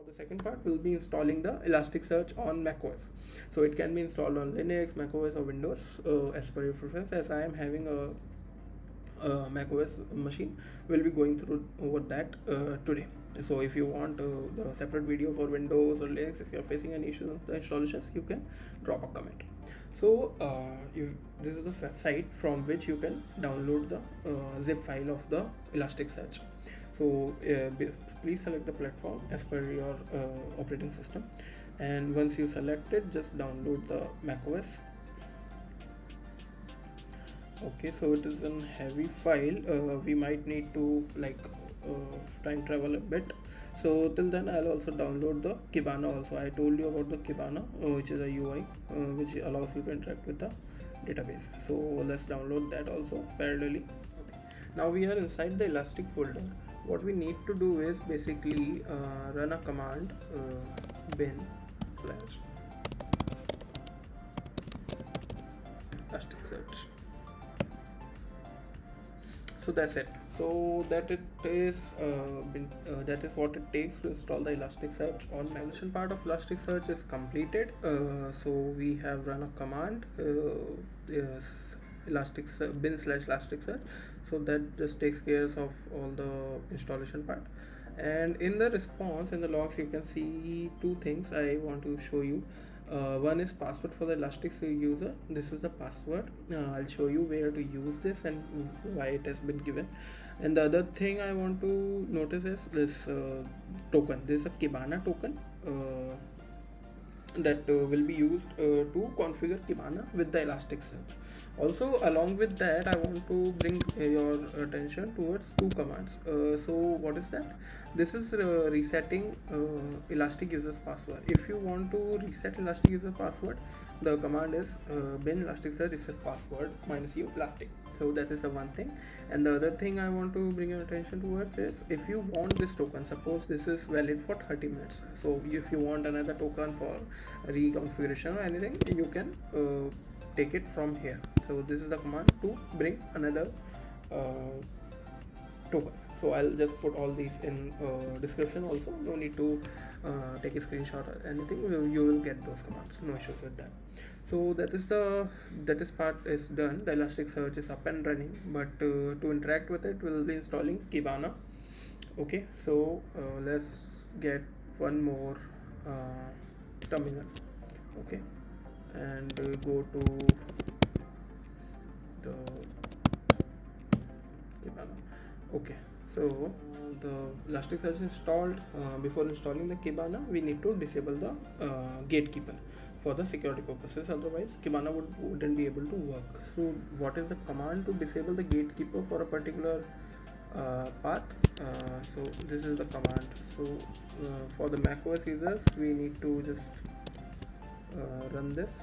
the second part will be installing the Elasticsearch on macOS. So it can be installed on Linux, macOS, or Windows as per your preference. As I am having macOS machine, will be going through over that today. So if you want the separate video for Windows or Linux, if you are facing any issues with the installations, you can drop a comment. So this is the website from which you can download the zip file of the Elasticsearch. So please select the platform as per your operating system, and once you select it, just download the macOS. Okay, so it is a heavy file. We might need to time travel a bit. So till then, I'll also download the Kibana also. I told you about the Kibana, which is a UI which allows you to interact with the database. So let's download that also parallelly. Okay. Now we are inside the Elastic folder. What we need to do is basically run a command bin slash elasticsearch. So that's it. So that is what it takes to install the Elasticsearch on my installation part of Elasticsearch is completed. So we have run a command bin slash elasticsearch. So that just takes care of all the installation part. And in the response, in the logs, you can see two things I want to show you. One is password for the Elasticsearch user. This is the password. I'll show you where to use this and why it has been given. And the other thing I want to notice is this token. This is a Kibana token that will be used to configure Kibana with the Elasticsearch. Also, along with that, I want to bring your attention towards two commands. So what is that? This is resetting Elastic user's password. If you want to reset Elastic user password, the command is bin elasticsearch reset password -u elastic. So that is the one thing. And the other thing I want to bring your attention towards is, if you want this token, suppose this is valid for 30 minutes. So if you want another token for reconfiguration or anything, you can take it from here. So this is the command to bring another token. So I'll just put all these in description also. No need to take a screenshot or anything. You will get those commands. No issues with that. So that is part is done. The Elasticsearch is up and running, but to interact with it, we'll be installing Kibana. Okay, so let's get one more terminal. Okay, and go to the Kibana. Okay, so the Elasticsearch installed. Before installing the Kibana, we need to disable the gatekeeper for the security purposes. Otherwise, Kibana wouldn't be able to work. So what is the command to disable the gatekeeper for a particular path? So this is the command. So for the macOS users, we need to just run this.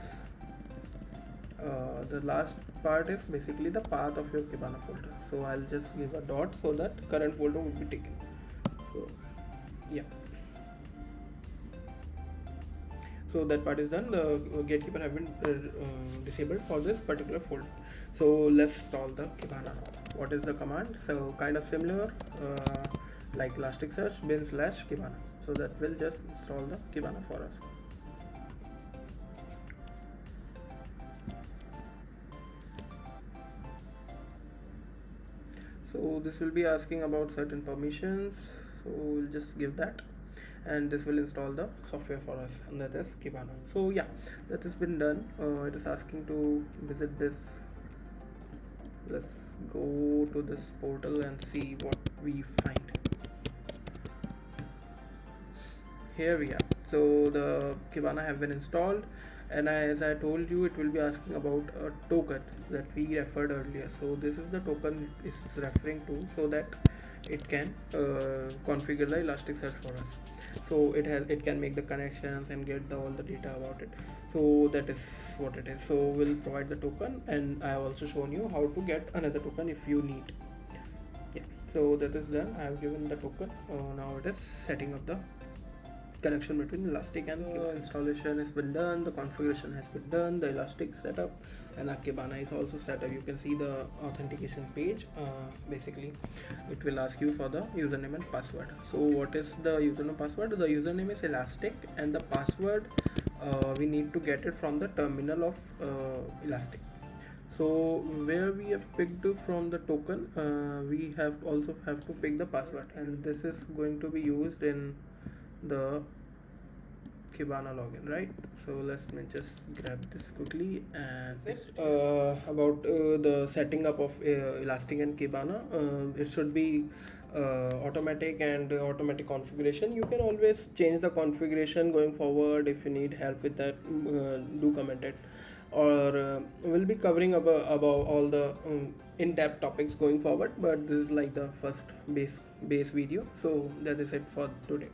The last part is basically the path of your Kibana folder. So I'll just give a dot so that current folder will be taken. So yeah, so that part is done. The gatekeeper have been disabled for this particular folder. So let's install the Kibana now. What is the command? So kind of similar like Elasticsearch bin slash Kibana. So that will just install the Kibana for us. So this will be asking about certain permissions, so we'll just give that, and this will install the software for us, and that is Kibana. So yeah, that has been done. It is asking to visit this. Let's go to this portal and see what we find. Here we are. So the Kibana have been installed, and as I told you, it will be asking about a token that we referred earlier. So this is the token it is referring to, so that it can configure the Elasticsearch for us. So it can make the connections and get all the data about it. So that is what it is. So we'll provide the token, and I have also shown you how to get another token if you need. Yeah, so that is done. I have given the token. Now it is setting up the connection between Elastic and Kibana. Installation has been done, the configuration has been done, the Elastic setup, and our Kibana is also set up. You can see the authentication page. Basically, it will ask you for the username and password. So what is the username and password? The username is Elastic, and the password we need to get it from the terminal of Elastic. So where we have picked from the token, we have also have to pick the password, and this is going to be used in the Kibana login, right? So let me just grab this quickly and about the setting up of Elastic and Kibana. It should be automatic and automatic configuration. You can always change the configuration going forward. If you need help with that, do comment it, or we'll be covering about all the in-depth topics going forward, but this is like the first base video. So that is it for today.